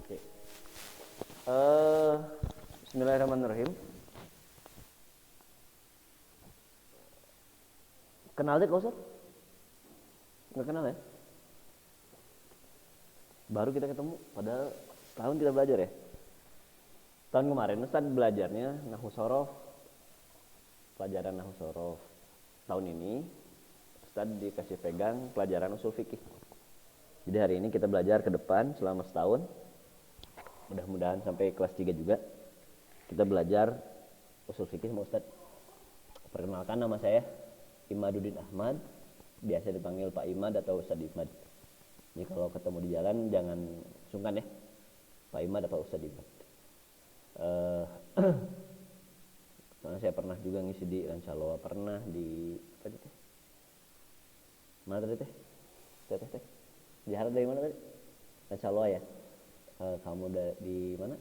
Oke. Bismillahirrahmanirrahim. Kenal deh kau Ustaz? Nggak kenal ya? Baru kita ketemu, padahal setahun kita belajar ya. Tahun kemarin Ustaz belajarnya Nahwu Shorof, pelajaran Nahwu Shorof. Tahun ini Ustaz dikasih pegang pelajaran usul fikih. Jadi hari ini kita belajar ke depan selama setahun. Mudah-mudahan sampai kelas 3 juga. Kita belajar usul fikih sama Ustaz. Perkenalkan, nama saya Imaduddin Ahmad, biasa dipanggil Pak Imad atau Ustaz Imad. Jadi kalau ketemu di jalan jangan sungkan ya, Pak Imad atau Ustaz Imad. Soalnya saya pernah juga ngisi di Ransaloa, pernah di apa teh? Mana tadi teh? Teh. Jahat dari mana tadi? Ransaloa ya. Kamu di mana?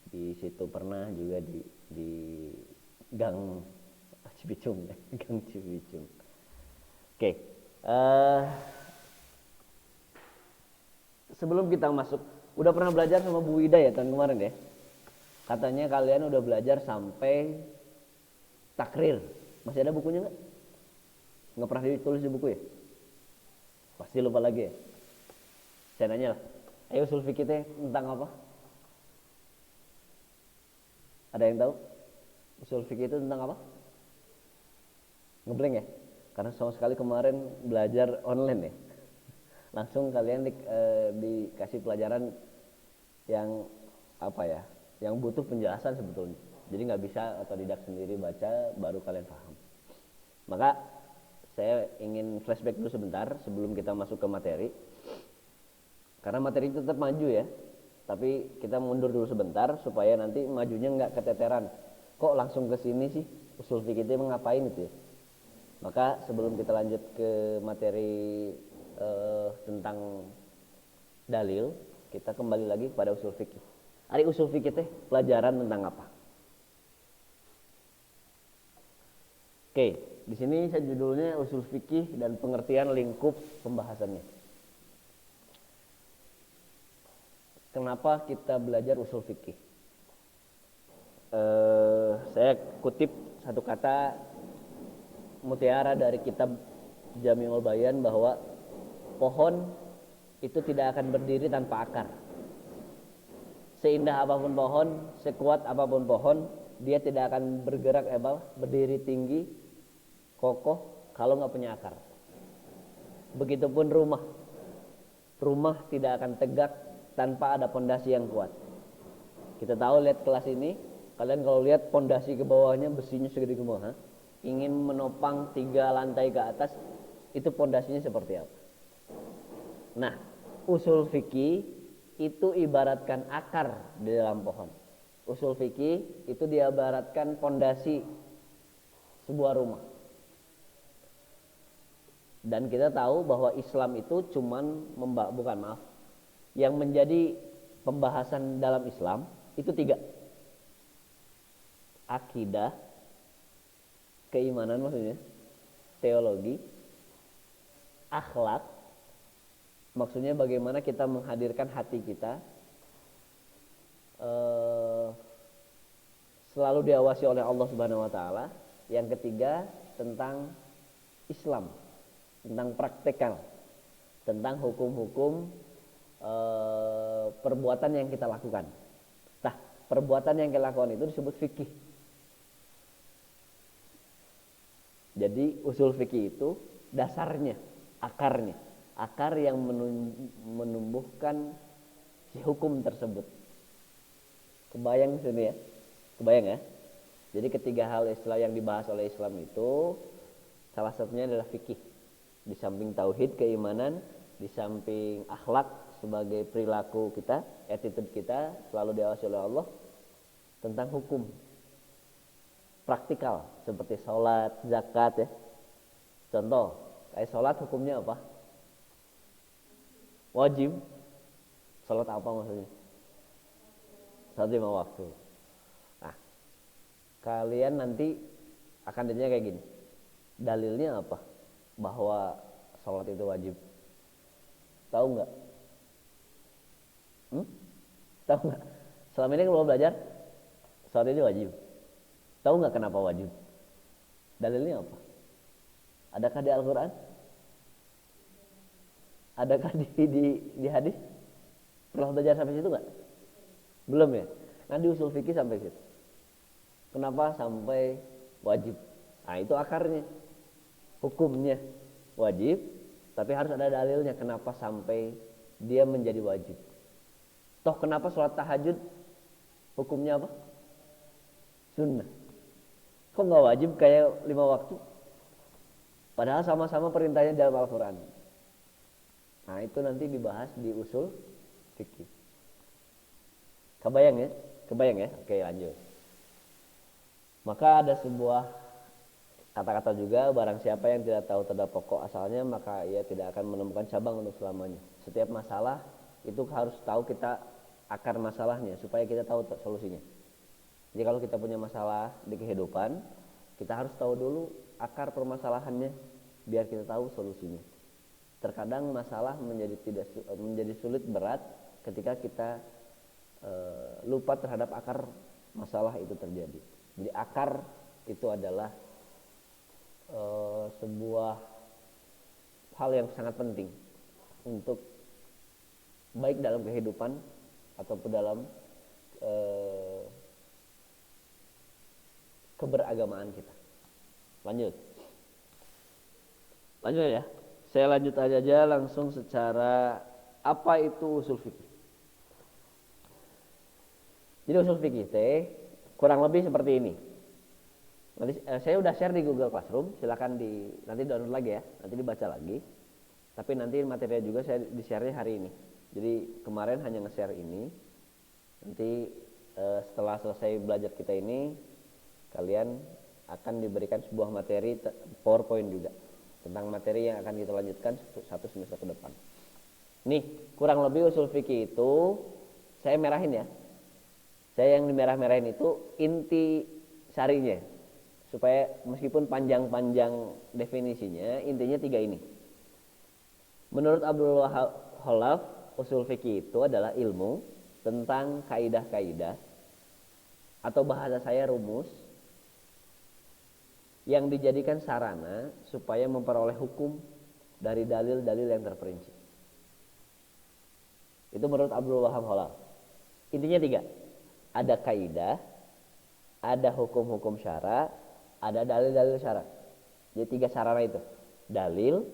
Di situ pernah juga di Gang Cibicung ya, Gang Cibicung. Oke. Sebelum kita masuk, udah pernah belajar sama Bu Wida ya tahun kemarin ya? Katanya kalian udah belajar sampai takrir. Masih ada bukunya nggak? Nggak pernah ditulis di buku ya? Pasti lupa lagi ya? Saya nanya lah, ayo usul fikih teh tentang apa? Ada yang tahu? Usul fikih itu tentang apa? Ngeblank ya? Karena sama sekali kemarin belajar online ya. Langsung kalian dikasih pelajaran yang apa ya? Yang butuh penjelasan sebetulnya. Jadi nggak bisa otodidak sendiri baca baru kalian paham. Maka saya ingin flashback dulu sebentar sebelum kita masuk ke materi. Karena materi itu tetap maju ya. Tapi kita mundur dulu sebentar supaya nanti majunya nggak keteteran. Kok langsung ke sini sih? Usul fikih itu ngapain itu ya? Maka sebelum kita lanjut ke materi tentang dalil, kita kembali lagi kepada usul fikih. Ari usul fikih teh pelajaran tentang apa? Oke, di sini saya judulnya usul fikih dan pengertian lingkup pembahasannya. Kenapa kita belajar usul fikih? Saya kutip satu kata mutiara dari kitab Jami'ul Bayan bahwa pohon itu tidak akan berdiri tanpa akar. Seindah apapun pohon, sekuat apapun pohon, dia tidak akan bergerak berdiri tinggi, kokoh kalau nggak punya akar. Begitupun rumah. Rumah tidak akan tegak tanpa ada pondasi yang kuat. Kita tahu lihat kelas ini, kalian kalau lihat pondasi ke bawahnya besinya segede kumaha, ingin menopang 3 lantai ke atas, itu pondasinya seperti apa? Nah, usul fikih itu ibaratkan akar di dalam pohon. Usul fikih itu diibaratkan pondasi sebuah rumah. Dan kita tahu bahwa Islam itu yang menjadi pembahasan dalam Islam itu 3. Akidah, keimanan maksudnya, teologi, akhlak, maksudnya bagaimana kita menghadirkan hati kita selalu diawasi oleh Allah Subhanahu wa taala. Yang ketiga tentang Islam, tentang praktikal, tentang hukum-hukum perbuatan yang kita lakukan. Nah, perbuatan yang kita lakukan itu disebut fikih. Jadi usul fikih itu dasarnya, akarnya, akar yang menumbuhkan si hukum tersebut. Kebayang sini ya? Kebayang ya? Jadi ketiga hal Islam yang dibahas oleh Islam itu salah satunya adalah fikih. Di samping tauhid, keimanan, di samping akhlak sebagai perilaku kita, attitude kita selalu diawasi oleh Allah, tentang hukum praktikal seperti sholat, zakat ya. Contoh, kayak sholat hukumnya apa? Wajib. Sholat apa maksudnya? Sholat 5 waktu. Nah, kalian nanti akan ditanya kayak gini. Dalilnya apa? Bahwa sholat itu wajib. Tahu nggak? Tahu nggak? Selama ini kalau belajar sholat ini wajib. Tahu nggak kenapa wajib? Dalilnya apa? Adakah di Al-Quran? Adakah di hadis? Pernah belajar sampai situ nggak? Belum ya? Nah di usul fikih sampai situ. Kenapa sampai wajib? Nah itu akarnya. Hukumnya wajib, tapi harus ada dalilnya kenapa sampai dia menjadi wajib. Toh kenapa sholat tahajud hukumnya apa? Sunnah. Kok nggak wajib kayak 5 waktu? Padahal sama-sama perintahnya dalam Al-Quran. Nah itu nanti dibahas di usul fikih. Kebayang ya? Kebayang ya? Oke lanjut. Maka ada sebuah kata-kata juga, barang siapa yang tidak tahu tanda pokok asalnya maka ia tidak akan menemukan cabang untuk selamanya. Setiap masalah itu harus tahu kita akar masalahnya supaya kita tahu solusinya. Jadi kalau kita punya masalah di kehidupan, kita harus tahu dulu akar permasalahannya biar kita tahu solusinya. Terkadang masalah menjadi sulit berat ketika kita lupa terhadap akar masalah itu terjadi. Jadi akar itu adalah sebuah hal yang sangat penting untuk baik dalam kehidupan ataupun dalam keberagamaan kita. Lanjut ya. Saya lanjut aja langsung secara apa itu usul fikih. Jadi usul fikih kurang lebih seperti ini. Nanti saya udah share di Google Classroom, silakan nanti download lagi ya, nanti dibaca lagi. Tapi nanti materinya juga saya di-share-nya hari ini. Jadi kemarin hanya nge-share ini. Nanti setelah selesai belajar kita ini, kalian akan diberikan sebuah materi PowerPoint juga tentang materi yang akan kita lanjutkan satu semester ke depan. Nih, kurang lebih usul fikih itu saya merahin ya. Saya yang dimerah-merahin itu inti sarinya. Supaya meskipun panjang-panjang definisinya, intinya 3 ini. Menurut Abdul Wahab Khalaf, usul fikih itu adalah ilmu tentang kaidah-kaidah atau bahasa saya rumus yang dijadikan sarana supaya memperoleh hukum dari dalil-dalil yang terperinci. Itu menurut Abdul Wahab Khalaf. Intinya 3. Ada kaidah, ada hukum-hukum syara, ada dalil-dalil syara. Jadi 3 sarana itu. Dalil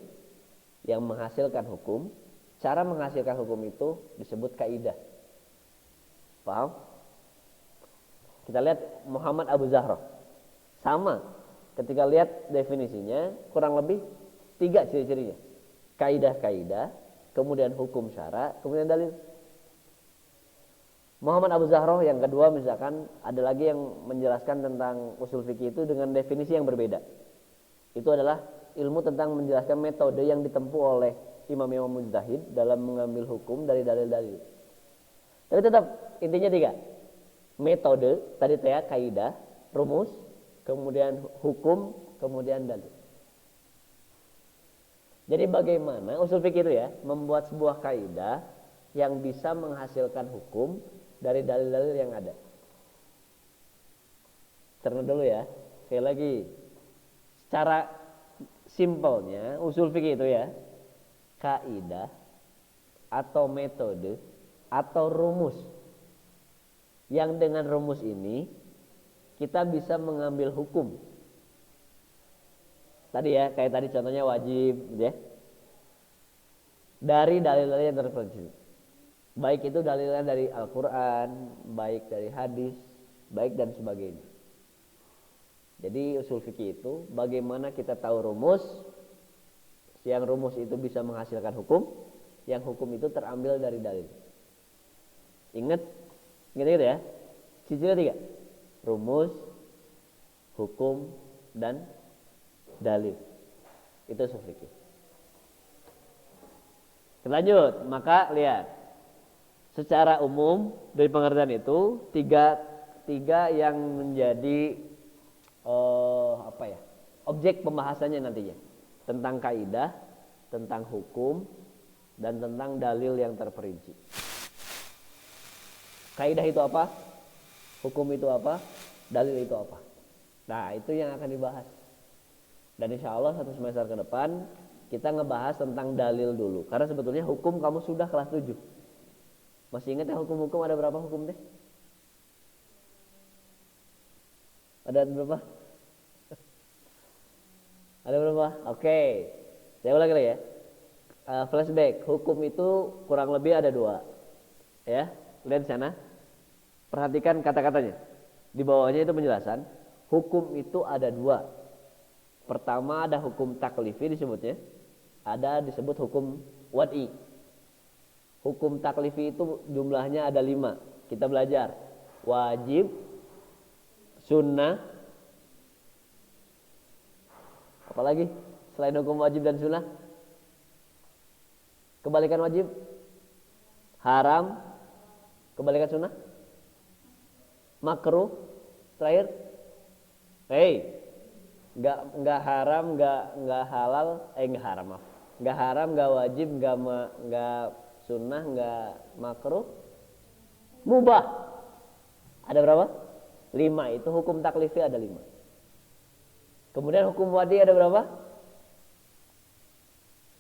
yang menghasilkan hukum, cara menghasilkan hukum itu disebut kaidah. Paham? Kita lihat Muhammad Abu Zahra. Sama. Ketika lihat definisinya kurang lebih 3 ciri-cirinya. Kaidah-kaidah, kemudian hukum syara, kemudian dalil. Muhammad Abu Zahra yang kedua misalkan ada lagi yang menjelaskan tentang usul fikih itu dengan definisi yang berbeda. Itu adalah ilmu tentang menjelaskan metode yang ditempuh oleh imam-imam mujtahid dalam mengambil hukum dari dalil-dalil. Tapi tetap intinya 3. Metode, tadi kaidah, rumus, kemudian hukum, kemudian dalil. Jadi bagaimana usul fikih itu ya membuat sebuah kaidah yang bisa menghasilkan hukum dari dalil-dalil yang ada. Cerna dulu ya. Sekali lagi, secara simpelnya usul fikih itu ya kaidah atau metode atau rumus yang dengan rumus ini kita bisa mengambil hukum. Tadi ya, kayak tadi contohnya wajib gitu ya. Dari dalil-dalil yang terperinci. Baik itu dalilnya dari Al-Quran, baik dari hadis, baik dan sebagainya. Jadi usul fikih itu bagaimana kita tahu rumus, yang rumus itu bisa menghasilkan hukum, yang hukum itu terambil dari dalil. Ingat ya, ciri-ciri 3. Rumus, hukum, dan dalil. Itu usul fikih. Lanjut, maka lihat. Secara umum dari pengertian itu tiga yang menjadi objek pembahasannya nantinya tentang kaidah, tentang hukum, dan tentang dalil yang terperinci. Kaidah itu apa? Hukum itu apa? Dalil itu apa? Nah, itu yang akan dibahas. Dan insya Allah satu semester ke depan kita ngebahas tentang dalil dulu. Karena sebetulnya hukum kamu sudah kelas 7. Masih ingat ya hukum-hukum ada berapa hukum deh? Ada berapa? Ada berapa? Oke. Saya ulangi lagi ya. Flashback. Hukum itu kurang lebih ada 2. Ya, lihat di sana. Perhatikan kata-katanya. Di bawahnya itu penjelasan. Hukum itu ada 2. Pertama ada hukum taklifi disebutnya. Ada disebut hukum wad'i. Hukum taklifi itu jumlahnya ada 5. Kita belajar. Wajib, sunnah. Apalagi selain hukum wajib dan sunnah? Kebalikan wajib? Haram. Kebalikan sunnah? Makruh. Terakhir? Nggak haram, nggak halal, nggak haram, maaf. Nggak haram, nggak wajib, nggak sunnah, nggak makruh, mubah. Ada berapa? 5. Itu hukum taklifi ada 5. Kemudian hukum wadi ada berapa?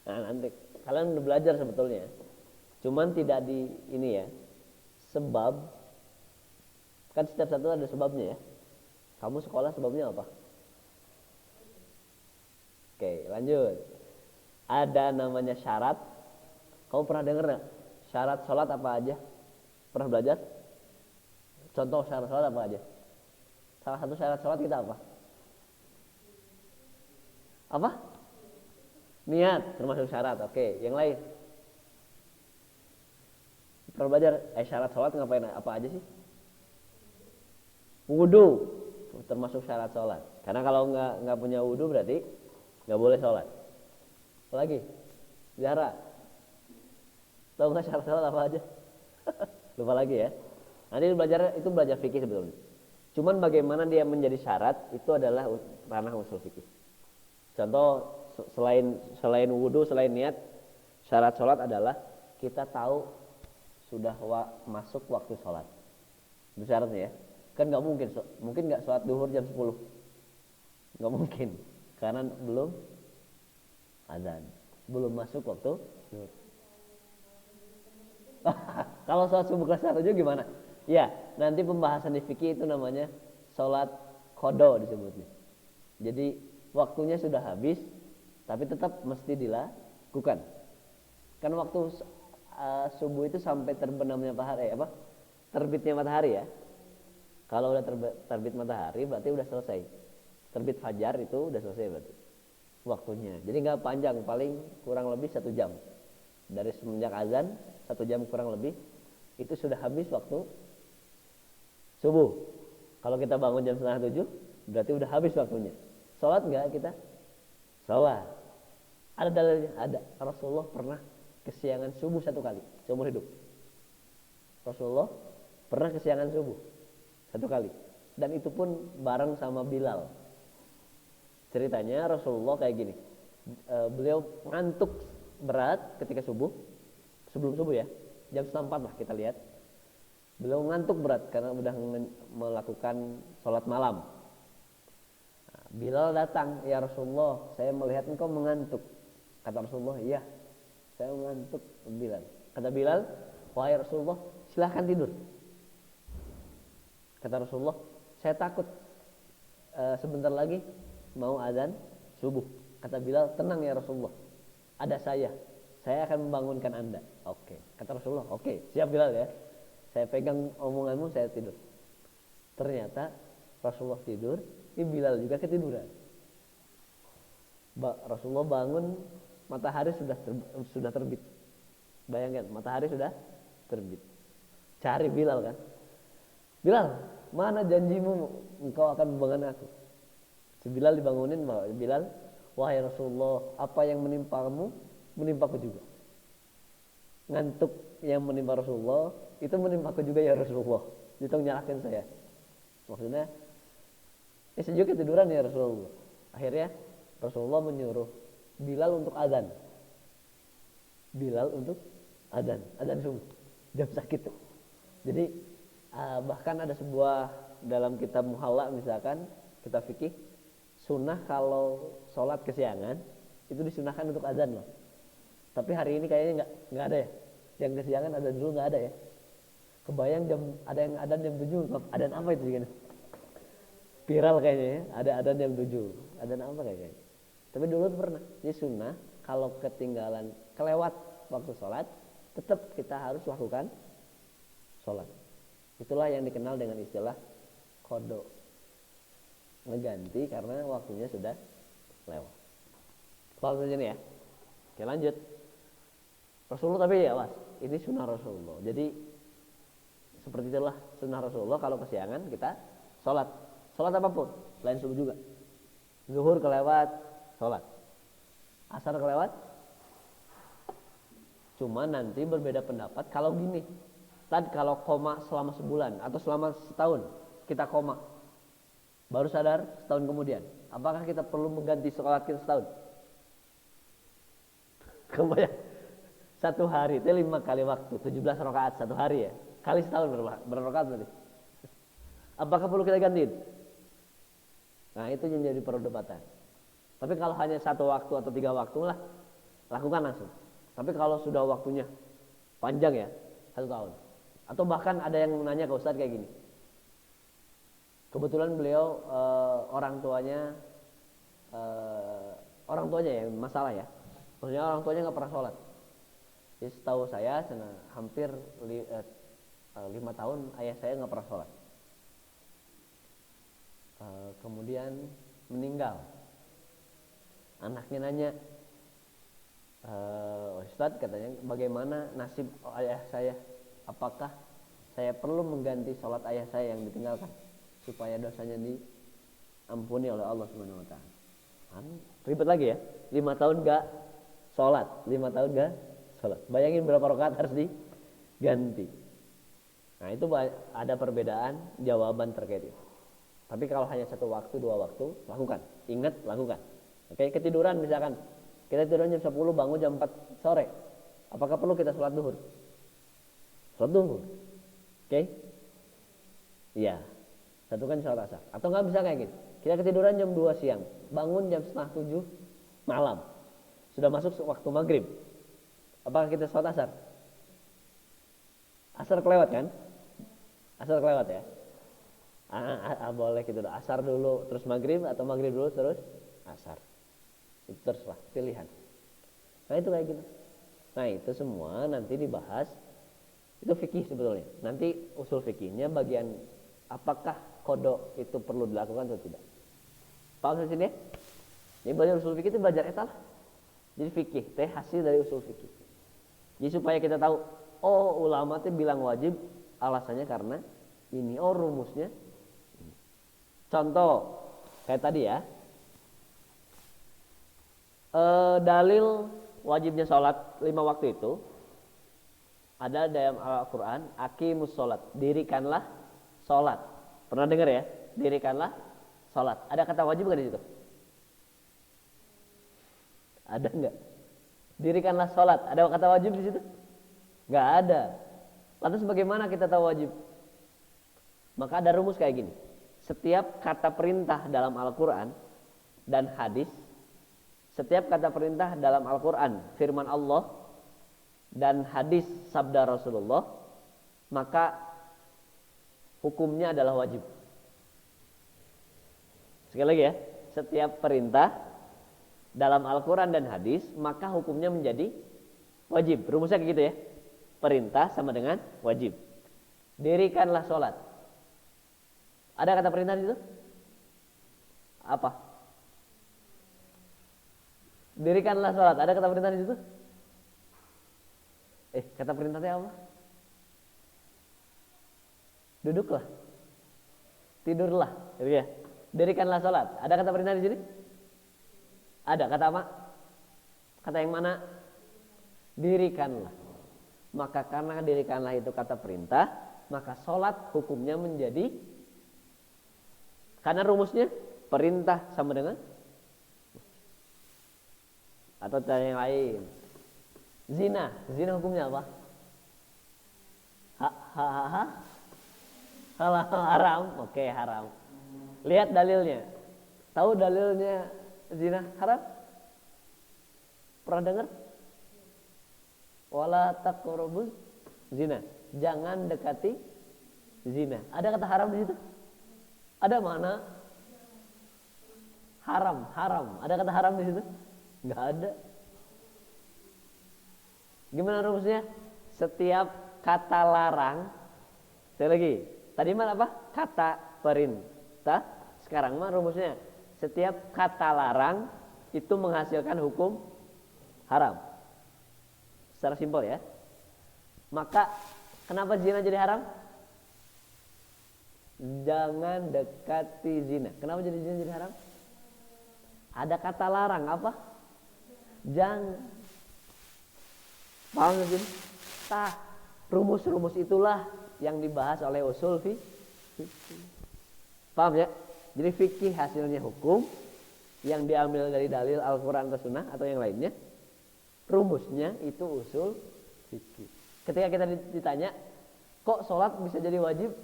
Nah, nanti kalian udah belajar sebetulnya. Cuman tidak di ini ya. Sebab kan setiap satu ada sebabnya ya. Kamu sekolah sebabnya apa? Oke, lanjut. Ada namanya syarat. Kamu pernah dengar nggak? Syarat sholat apa aja? Pernah belajar? Contoh syarat sholat apa aja? Salah satu syarat sholat kita apa? Apa? Niat termasuk syarat. Oke, yang lain? Pernah belajar? Syarat sholat ngapain? Apa aja sih? Wudu termasuk syarat sholat. Karena kalau nggak punya wudu berarti nggak boleh sholat. Apa lagi? Zahra, tahu nggak syarat sholat apa aja? Lupa lagi ya. Nanti belajar fikih sebetulnya. Cuman bagaimana dia menjadi syarat itu adalah ranah usul fikih. Contoh selain wudu, selain niat, syarat sholat adalah kita tahu sudah masuk waktu sholat. Itu syaratnya ya. Kan nggak mungkin nggak sholat duhur jam 10. Nggak mungkin. Karena belum azan, belum masuk waktu duhur. Kalau sholat subuh kelas 1 gimana? Ya, nanti pembahasan di fikih itu namanya sholat qadha disebutnya. Jadi waktunya sudah habis, tapi tetap mesti dilakukan. Kan waktu subuh itu sampai terbenamnya matahari, terbitnya matahari ya. Kalau udah terbit matahari berarti udah selesai. Terbit fajar itu udah selesai berarti waktunya. Jadi nggak panjang, paling kurang lebih 1 jam. Dari semenjak azan 1 jam kurang lebih itu sudah habis waktu subuh. Kalau kita bangun jam 6:30 berarti udah habis waktunya. Sholat nggak kita? Sholat. Ada dalilnya? Ada. Rasulullah pernah kesiangan subuh 1 kali seumur hidup. Rasulullah pernah kesiangan subuh 1 kali. Dan itu pun bareng sama Bilal. Ceritanya Rasulullah kayak gini. Beliau ngantuk berat ketika subuh. Sebelum subuh ya. Jam 4 lah kita lihat. Beliau ngantuk berat karena sudah melakukan sholat malam. Bilal datang, ya Rasulullah, saya melihat engkau mengantuk. Kata Rasulullah, iya, saya mengantuk. Bilal. Kata Bilal, wahai Rasulullah, silahkan tidur. Kata Rasulullah, saya takut sebentar lagi mau azan subuh. Kata Bilal, tenang ya Rasulullah, ada saya akan membangunkan Anda. Oke. Kata Rasulullah, oke, siap Bilal ya. Saya pegang omonganmu, saya tidur. Ternyata Rasulullah tidur, ini Bilal juga ketiduran. Rasulullah bangun, matahari sudah terbit. Bayangkan, matahari sudah terbit. Cari Bilal kan. Bilal, mana janjimu engkau akan membangun aku? Si Bilal dibangunin, Bilal, wahai Rasulullah, apa yang menimpamu, menimpaku juga. Ngantuk yang menimpa Rasulullah, itu menimpaku juga ya Rasulullah. Ditolong nyalakan saya. Maksudnya, saya juga ketiduran ya Rasulullah. Akhirnya Rasulullah menyuruh Bilal untuk azan. Bilal untuk azan subuh. Jam sakit tuh. Jadi Bahkan ada sebuah dalam kitab Muhalla misalkan, kitab fikih, sunnah kalau sholat kesiangan itu disunahkan untuk azan loh. Tapi hari ini kayaknya nggak ada ya. Yang kesiangan ada dulu nggak ada ya. Kebayang ada yang adzan jam 7, adzan apa itu kan? Viral kayaknya ya, ada adzan jam 7. Adzan apa kayaknya? Tapi dulu tuh pernah. Jadi sunnah kalau ketinggalan kelewat waktu sholat, tetap kita harus lakukan sholat. Itulah yang dikenal dengan istilah qada. Ngeganti karena waktunya sudah lewat. Paham saja nih ya. Oke, lanjut. Rasulullah tapi ya mas, ini sunnah Rasulullah. Jadi seperti itulah sunnah Rasulullah, kalau kesiangan kita sholat. Sholat apapun, selain subuh juga. Zuhur kelewat, sholat. Asar kelewat. Cuma nanti berbeda pendapat kalau gini. Tadi kalau koma selama sebulan atau selama setahun kita koma, baru sadar setahun kemudian, apakah kita perlu mengganti sholat kita setahun? Kebayang satu hari itu 5 kali waktu, 17 rakaat satu hari ya, kali setahun berapa rakaat berarti? Apakah perlu kita gantiin? Nah itu yang jadi perdebatan. Tapi kalau hanya satu waktu atau 3 waktu lah, lakukan langsung. Tapi kalau sudah waktunya panjang ya, 1 tahun. Atau bahkan ada yang nanya ke Ustadz kayak gini. Kebetulan beliau orang tuanya ya masalah ya. Maksudnya orang tuanya nggak pernah sholat. Jadi setahu saya hampir 5 tahun ayah saya nggak pernah sholat. Kemudian meninggal. Anaknya nanya, Ustadz katanya bagaimana nasib ayah saya? Apakah saya perlu mengganti sholat ayah saya yang ditinggalkan supaya dosanya diampuni oleh Allah Subhanahu Wa Taala? Ribet lagi ya, 5 tahun gak sholat, 5 tahun gak sholat. Bayangin berapa rakaat harus diganti. Nah itu ada perbedaan jawaban terkait itu. Tapi kalau hanya 1 waktu, 2 waktu, lakukan. Ingat, lakukan. Oke, ketiduran misalkan. Kita tiduran jam 10, bangun jam 4 sore. Apakah perlu kita sholat duhur? Sholat duhur. Oke? Iya. Satukan sholat asar. Atau nggak bisa kayak gini. Kita ketiduran jam 2 siang. Bangun jam setengah 7 malam. Sudah masuk waktu maghrib. Apakah kita sholat asar? Asar kelewat kan? Asar kelewat ya? Boleh gitu. Asar dulu terus maghrib, atau maghrib dulu terus asar. Itu terserah, pilihan. Nah itu kayak gitu. Nah itu semua nanti dibahas. Itu fikih sebetulnya. Nanti usul fikihnya bagian apakah qada itu perlu dilakukan atau tidak. Paham di sini ya? Ini belajar usul fikih itu belajar etalah. Jadi fikih teh hasil dari usul fikih. Jadi supaya kita tahu, oh ulama teh bilang wajib, alasannya karena ini, oh rumusnya. Contoh kayak tadi ya. Dalil wajibnya sholat 5 waktu itu ada dalam Al-Quran, aqimus sholat, dirikanlah sholat. Pernah dengar ya? Dirikanlah sholat. Ada kata wajib nggak di situ? Ada nggak? Dirikanlah sholat. Ada kata wajib di situ? Nggak ada. Lantas bagaimana kita tahu wajib? Maka ada rumus kayak gini. Setiap kata perintah dalam Al-Quran dan hadis, setiap kata perintah dalam Al-Quran, firman Allah, dan hadis sabda Rasulullah, maka hukumnya adalah wajib. Sekali lagi ya, setiap perintah dalam Al-Quran dan hadis, maka hukumnya menjadi wajib. Rumusnya kayak gitu ya. Perintah sama dengan wajib. Dirikanlah sholat. Ada kata perintah di situ? Apa? Dirikanlah sholat. Ada kata perintah di situ? Kata perintahnya apa? Duduklah. Tidurlah. Gitu ya. Dirikanlah sholat. Ada kata perintah di sini? Ada. Kata apa? Kata yang mana? Dirikanlah. Maka karena dirikanlah itu kata perintah, maka sholat hukumnya menjadi, karena rumusnya perintah sama dengan, atau cara yang lain, zina hukumnya apa? Halal haram, oke haram. Lihat dalilnya. Tahu dalilnya zina haram? Pernah dengar? Wala taqrabuz zina. Jangan dekati zina. Ada kata haram di situ? Ada mana? Haram, haram. Ada kata haram di situ? Enggak ada. Gimana rumusnya? Setiap kata larang, sekali lagi. Tadi mana apa? Kata perintah. Sekarang mah rumusnya setiap kata larang itu menghasilkan hukum haram. Secara simpel ya. Maka kenapa zina jadi haram? Jangan dekati zina. Kenapa jadi zina jadi haram? Ada kata larang apa? Jangan. Paham gak sih? Rumus-rumus itulah yang dibahas oleh usul fikih. Paham ya? Jadi fikih hasilnya hukum yang diambil dari dalil Al-Quran atau Sunnah atau yang lainnya. Rumusnya itu usul fikih. Ketika kita ditanya, kok sholat bisa jadi wajib?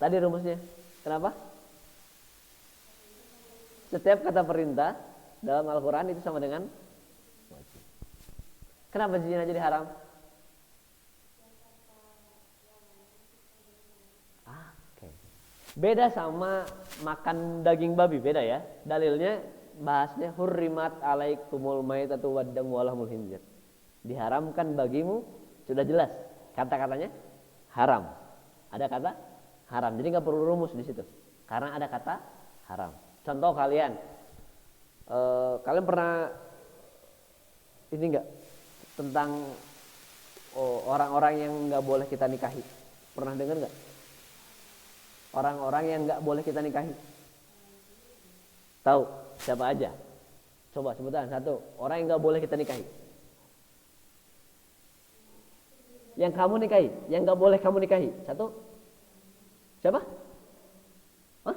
Tadi rumusnya. Kenapa? Setiap kata perintah dalam Al-Quran itu sama dengan wajib. Kenapa zina jadi haram? Beda sama makan daging babi, beda ya. Dalilnya bahasnya hurrimat alaikumul maitatu waddamu walahmul khinzir. Diharamkan bagimu, sudah jelas. Kata-katanya haram. Ada kata haram. Jadi nggak perlu rumus di situ. Karena ada kata haram. Contoh kalian pernah ini nggak tentang orang-orang yang nggak boleh kita nikahi? Pernah dengar nggak? Orang-orang yang nggak boleh kita nikahi. Tahu siapa aja? Coba sebutan satu. Orang yang nggak boleh kita nikahi. Yang kamu nikahi, yang nggak boleh kamu nikahi. Satu. Siapa? Hah?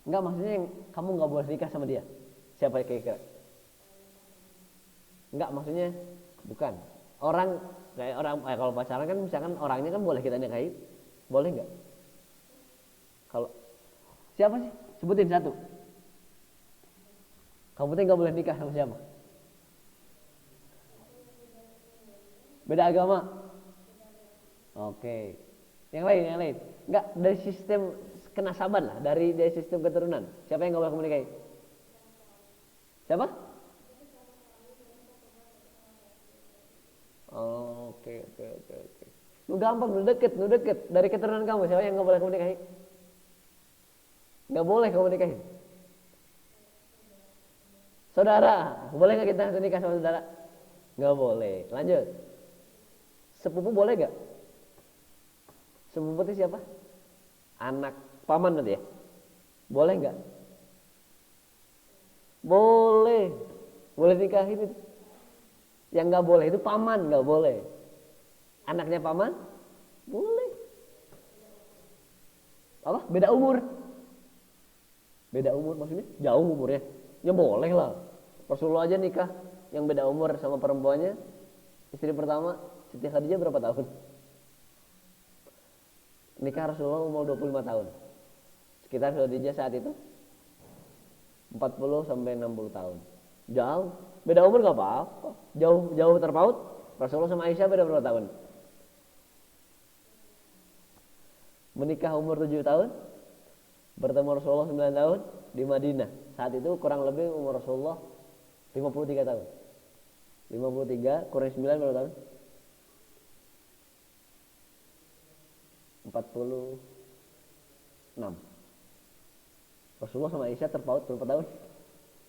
Enggak, maksudnya yang kamu nggak boleh nikah sama dia. Siapa kira-kira? Enggak, maksudnya bukan. Orang kayak orang kalau pacaran kan misalkan orangnya kan boleh kita nikahi. Boleh nggak? Kalau siapa sih? Sebutin satu. Kamu tuh nggak boleh nikah sama siapa? Beda agama. Oke. Yang lain. Nggak, dari sistem kenasaban lah, dari sistem keturunan. Siapa yang nggak boleh kamu nikahi? Siapa? Oke. Nu gampang, nu deket. Dari keturunan kamu, siapa yang nggak boleh kamu nikahi? Nggak boleh kamu nikahi. Saudara, boleh nggak kita nikah sama saudara? Nggak boleh. Lanjut. Sepupu boleh nggak? Sepupu itu siapa? Anak paman berarti ya? Boleh nggak? Boleh. Boleh nikahin itu. Yang nggak boleh itu paman, nggak boleh. Anaknya paman? Boleh. Apa? Beda umur. Beda umur maksudnya? Jauh umurnya? Ya boleh lah. Rasulullah aja nikah yang beda umur sama perempuannya. Istri pertama Siti Khadijah berapa tahun? Nikah Rasulullah umur 25 tahun. Sekitar Khadijah saat itu 40 sampai 60 tahun. Jauh. Beda umur gak apa-apa. Jauh terpaut. Rasulullah sama Aisyah beda berapa tahun? Menikah umur 7 tahun, bertemu Rasulullah 9 tahun di Madinah. Saat itu kurang lebih umur Rasulullah 53 tahun. 53 kurang 9 berapa tahun? 46. Rasulullah sama Aisyah terpaut berapa tahun?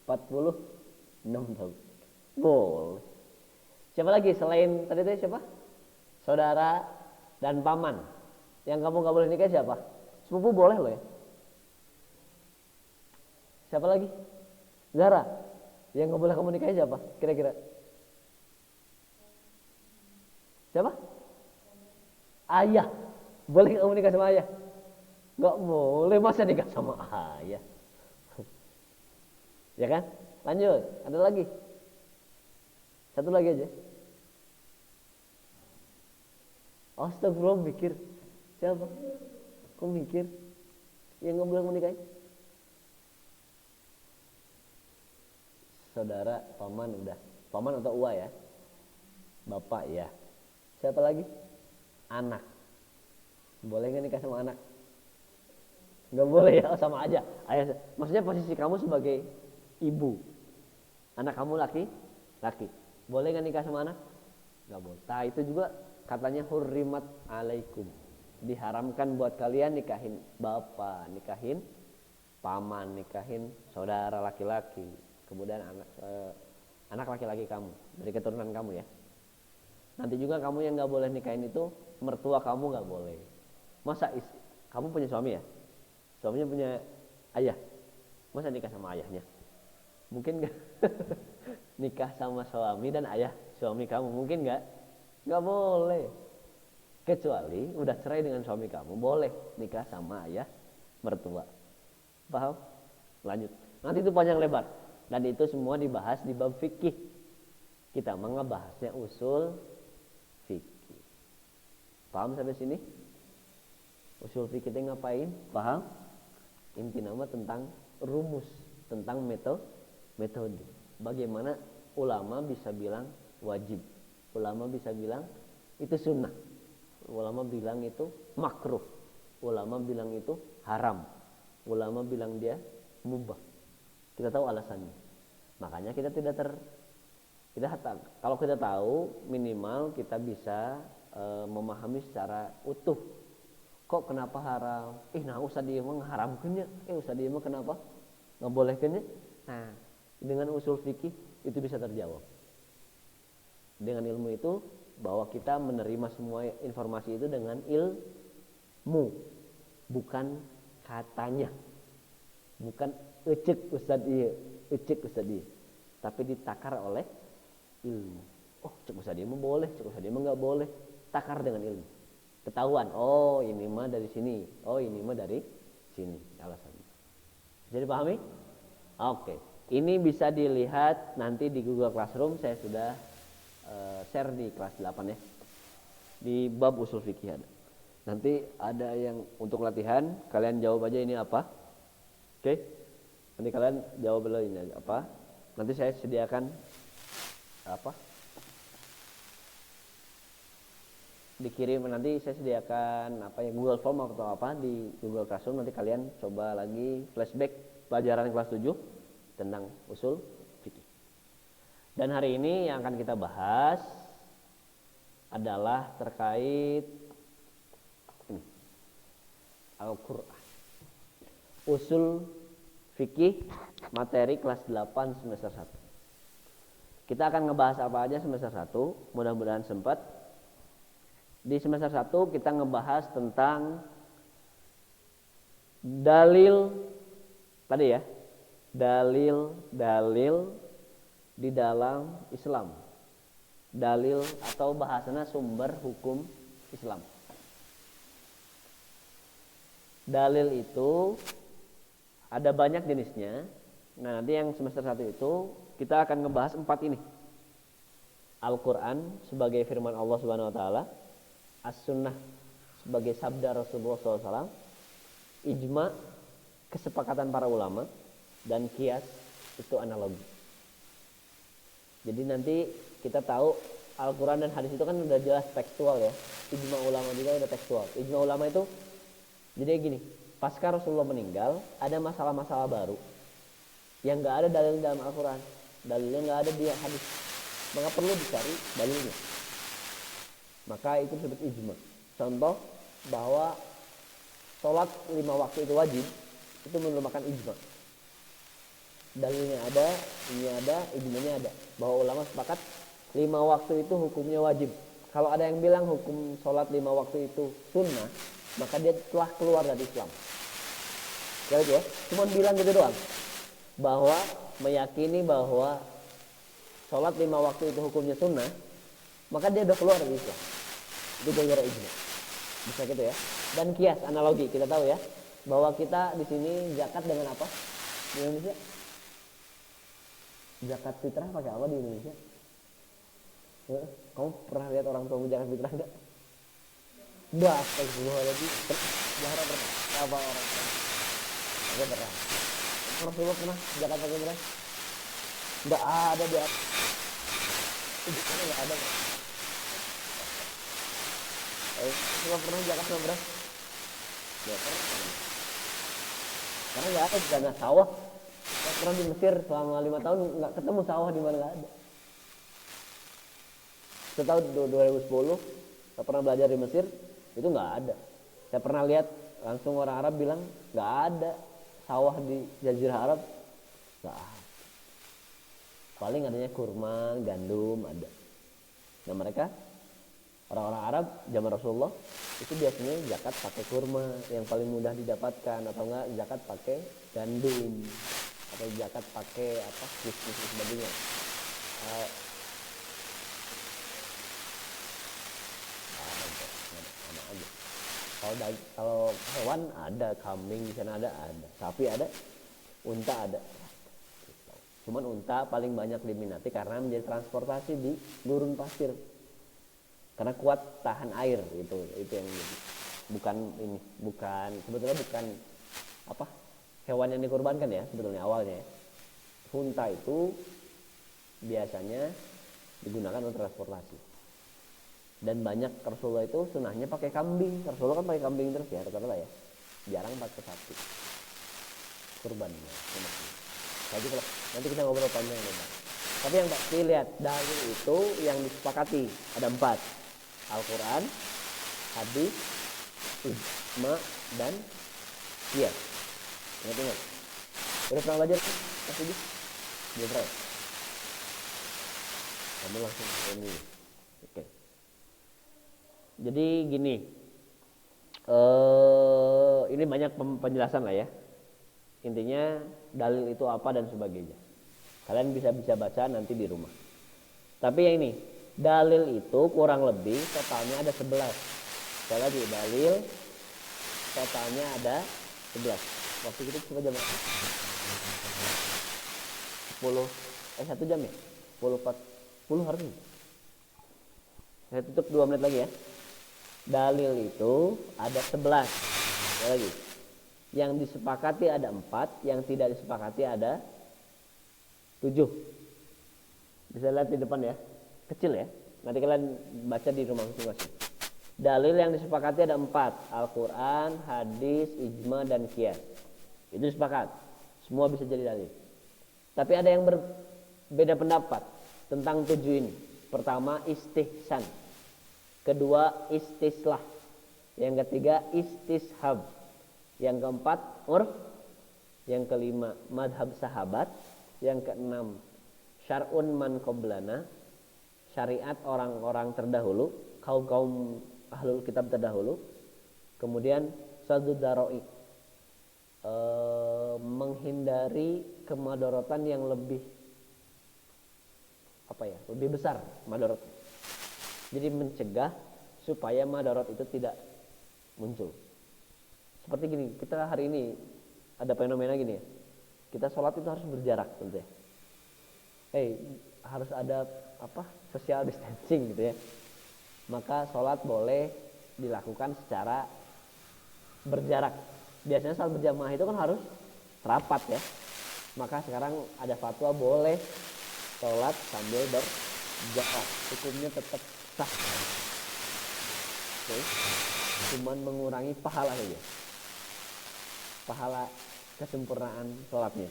46 tahun. Boleh. Siapa lagi selain tadi itu siapa? Saudara dan paman. Yang kamu gak boleh nikah siapa? Sepupu boleh loh ya. Siapa lagi? Zara. Yang gak boleh kamu nikahi siapa? Kira-kira. Siapa? Ayah. Boleh kamu nikah sama ayah? Gak boleh, masa nikah sama ayah? Ya kan? Lanjut. Ada lagi. Satu lagi aja. Astagfirullah, mikir. Siapa? Kok mikir? Yang nggak boleh menikahi? Saudara, paman udah. Paman atau uwa ya? Bapak ya. Siapa lagi? Anak. Boleh nggak nikah sama anak? Nggak boleh ya, sama aja. Ayah, maksudnya posisi kamu sebagai ibu, anak kamu laki. Boleh nggak nikah sama anak? Nggak boleh. Nah itu juga katanya hurrimat alaikum. Diharamkan buat kalian nikahin bapak, nikahin paman, nikahin saudara laki-laki, kemudian anak laki-laki kamu dari keturunan kamu ya. Nanti juga kamu yang nggak boleh nikahin itu mertua kamu nggak boleh. Masa kamu punya suami ya? Suaminya punya ayah, masa nikah sama ayahnya? Mungkin nggak? Nikah sama suami dan ayah suami kamu mungkin nggak? Nggak boleh. Kecuali udah cerai dengan suami kamu, boleh nikah sama ayah mertua. Paham? Lanjut. Nanti itu panjang lebar. Dan itu semua dibahas di bab fikih. Kita ngebahasnya usul fikih. Paham sampai sini? Usul fikih itu ngapain? Paham? Inti nama tentang rumus, tentang metode. Bagaimana ulama bisa bilang wajib, ulama bisa bilang itu sunnah, ulama bilang itu makruh, ulama bilang itu haram, ulama bilang dia mubah. Kita tahu alasannya. Makanya kita kalau kita tahu minimal kita bisa memahami secara utuh. Kok kenapa haram? Nah usah dia mah ngaharamkeunnya. Usah dia mah kenapa ngabolehkeunnya? Nah, dengan usul fikih itu bisa terjawab. Dengan ilmu itu bahwa kita menerima semua informasi itu dengan ilmu, bukan katanya. Bukan ecek ustad ieu, tapi ditakar oleh ilmu. Oh, cek ustad ieu mah boleh, cek ustad ieu mah enggak boleh. Takar dengan ilmu. Ketahuan, oh ini mah dari sini, oh ini mah dari sini alasannya. Bisa dipahami? Oke, ini bisa dilihat nanti di Google Classroom. Saya sudah share di kelas 8 ya, di bab usul fikih ada. Nanti ada yang untuk latihan, kalian jawab aja ini apa. Oke, nanti kalian jawab dulu ini apa. Nanti saya sediakan apa, dikirim, nanti saya sediakan apa ya, Google Form atau apa di Google Classroom. Nanti kalian coba lagi flashback pelajaran kelas 7 tentang usul fikih. Dan hari ini yang akan kita bahas adalah terkait ini, Al-Qur'an. Usul fikih materi kelas 8 semester 1. Kita akan ngebahas apa aja semester 1, mudah-mudahan sempat. Di semester 1 kita ngebahas tentang dalil tadi ya. Dalil di dalam Islam. Dalil atau bahasana sumber hukum Islam. Dalil itu ada banyak jenisnya. Nah, nanti yang semester 1 itu kita akan ngebahas 4 ini. Al-Qur'an sebagai firman Allah Subhanahu wa taala, As-Sunnah sebagai sabda Rasulullah SAW, ijma kesepakatan para ulama, dan qiyas itu analogi. Jadi nanti kita tahu Al-Quran dan hadis itu kan udah jelas tekstual ya. Ijma ulama juga udah tekstual. Ijma ulama itu jadi gini, pasca Rasulullah meninggal ada masalah-masalah baru yang gak ada dalil dalam Al-Quran, dalilnya gak ada di hadis, maka perlu dicari dalilnya. Maka itu disebut ijma. Contoh bahwa sholat 5 waktu itu wajib, itu merupakan ijma. Dalilnya ada, ini ada, ijmanya ada. Bahwa ulama sepakat 5 waktu itu hukumnya wajib. Kalau ada yang bilang hukum sholat 5 waktu itu sunnah, maka dia telah keluar dari Islam. Ya gitu ya. Cuma bilang gitu doang. Bahwa meyakini bahwa sholat 5 waktu itu hukumnya sunnah, maka dia udah keluar dari Islam. Itu gara-gara ijma. Bisa gitu ya. Dan kias, analogi, kita tahu ya bahwa kita di sini zakat dengan apa di Indonesia? Zakat fitrah pakai apa di Indonesia? Kamu pernah lihat orang tua zakat fitrah enggak? Astagfirullahaladzim. Zahra pernah? Apa orang? Saya pernah. Rasulullah pernah zakat pakai beras? Nggak ada di atas. Itu mana nggak ada. Rasulullah pernah zakat sama beras? Nggak pernah. Karena nggak ada di sana sawah. Saya pernah di Mesir selama 5 tahun nggak ketemu sawah di mana nggak ada. Setahun 2010 saya pernah belajar di Mesir itu nggak ada. Saya pernah lihat langsung orang Arab bilang nggak ada sawah di Jazirah Arab, nggak ada. Paling adanya kurma, gandum ada. Nah mereka orang-orang Arab zaman Rasulullah itu biasanya zakat pakai kurma yang paling mudah didapatkan, atau enggak zakat pakai gandum, atau zakat pakai apa bisnis dan sebagainya. Sama aja. Kalau hewan ada, kambing di sana ada, sapi ada, unta ada. Cuman unta paling banyak diminati karena menjadi transportasi di gurun pasir. Karena kuat tahan air itu yang sebetulnya bukan apa hewan yang dikorbankan ya sebetulnya awalnya. Unta itu biasanya digunakan untuk transportasi. Dan banyak Rasulullah itu sunahnya pakai kambing. Rasulullah kan pakai kambing terus ya rata-rata ya. Jarang pakai sapi. Kurbannya. Jadi kalau nanti kita ngobrol panjang lebar. Tapi yang pasti lihat dalil itu yang disepakati ada 4. Al-Quran, hadis, ijma, dan qiyas. Ingat. Udah pernah belajar kan? Belum pernah. Kamu langsung ini. Oke. Jadi gini. Ini banyak penjelasan lah ya. Intinya dalil itu apa dan sebagainya. Kalian bisa baca nanti di rumah. Tapi yang ini, dalil itu kurang lebih totalnya ada 11. Sekali lagi, dalil totalnya ada 11. Waktu kita cuma jam 10 1 jam ya? 10 harusnya. Saya tutup 2 menit lagi ya. Dalil itu ada 11. Sekali lagi. Yang disepakati ada 4, yang tidak disepakati ada 7. Bisa lihat di depan ya. Kecil ya. Nanti kalian baca di rumah masing-masing. Dalil yang disepakati ada 4. Al-Quran, hadis, ijma, dan qiyas. Itu sepakat. Semua bisa jadi dalil. Tapi ada yang berbeda pendapat tentang 7 ini. Pertama istihsan. Kedua istislah. Yang ketiga istishab. Yang keempat urf. Yang kelima madhab sahabat. Yang keenam syar'un man qablana. Syariat orang-orang terdahulu, kaum ahlul kitab terdahulu. Kemudian sadud daroi, menghindari kemadharatan yang lebih lebih besar madarat. Jadi mencegah supaya madarat itu tidak muncul. Seperti gini, kita hari ini ada fenomena gini ya. Kita sholat itu harus berjarak tentu ya. Harus ada social distancing gitu ya. Maka sholat boleh dilakukan secara berjarak. Biasanya salat berjamaah itu kan harus rapat ya. Maka sekarang ada fatwa boleh sholat sambil berjarak. Hukumnya tetap sah. Oke. Cuman mengurangi pahala saja. Pahala kesempurnaan sholatnya.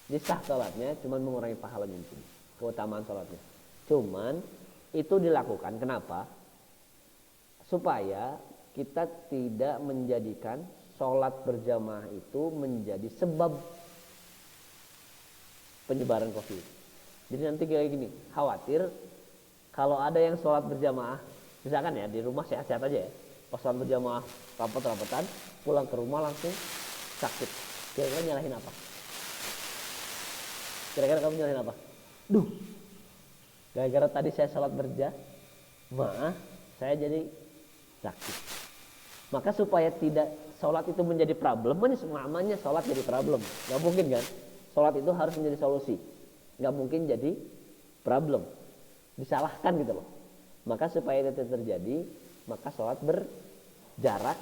Jadi sah sholatnya, cuman mengurangi pahalanya itu. Keutamaan sholatnya. Cuman itu dilakukan kenapa? Supaya kita tidak menjadikan sholat berjamaah itu menjadi sebab penyebaran COVID. Jadi nanti kayak gini, khawatir kalau ada yang sholat berjamaah, misalkan ya di rumah sehat-sehat aja ya, pas sholat berjamaah rapat-rapatan, pulang ke rumah langsung sakit. Kira-kira nyalahin apa? Kira-kira kamu nyalahin apa? Gara-gara tadi saya sholat berjamaah, saya jadi sakit. Maka supaya tidak sholat itu menjadi problem, namanya sholat jadi problem. Gak mungkin kan? Sholat itu harus menjadi solusi. Gak mungkin jadi problem. Disalahkan gitu loh. Maka supaya itu terjadi, maka sholat jarak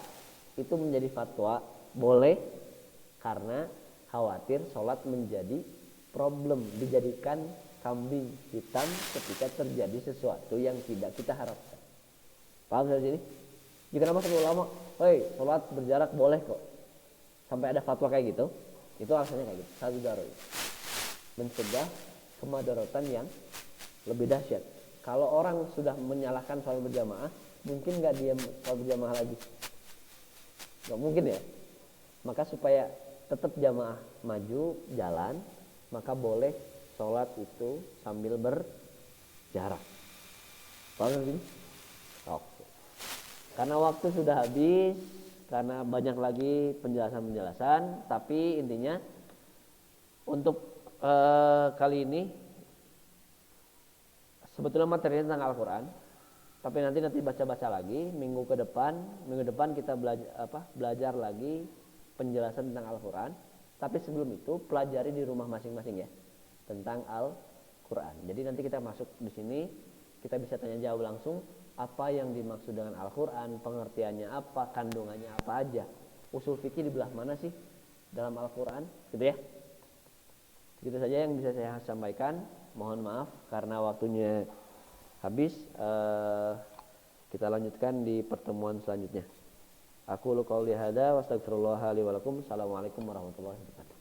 itu menjadi fatwa boleh karena khawatir sholat menjadi problem, dijadikan kambing hitam ketika terjadi sesuatu yang tidak kita harapkan. Paham dari sini? Jika nama satu ulama, sholat berjarak boleh kok. Sampai ada fatwa kayak gitu, itu alasannya kayak gitu. Satu darul, mencegah kemadaratan yang lebih dahsyat. Kalau orang sudah menyalahkan sholat berjamaah, mungkin nggak dia sholat berjamaah lagi? Nggak mungkin ya. Maka supaya tetap jamaah maju jalan, maka boleh sholat itu sambil berjarak. Paham ini? Oke. Karena waktu sudah habis, karena banyak lagi penjelasan-penjelasan, tapi intinya untuk kali ini sebetulnya materinya tentang Al-Quran, tapi nanti baca-baca lagi. Minggu depan kita belajar lagi penjelasan tentang Al-Quran. Tapi sebelum itu pelajari di rumah masing-masing ya tentang Al-Quran. Jadi nanti kita masuk di sini, kita bisa tanya jawab langsung apa yang dimaksud dengan Al-Quran, pengertiannya apa, kandungannya apa aja, usul fikih di belah mana sih dalam Al-Quran, gitu ya. Gitu saja yang bisa saya sampaikan. Mohon maaf karena waktunya habis. Kita lanjutkan di pertemuan selanjutnya. Aku qouli hadza wa astaghfirullah li wa lakum. Assalamualaikum warahmatullahi wabarakatuh.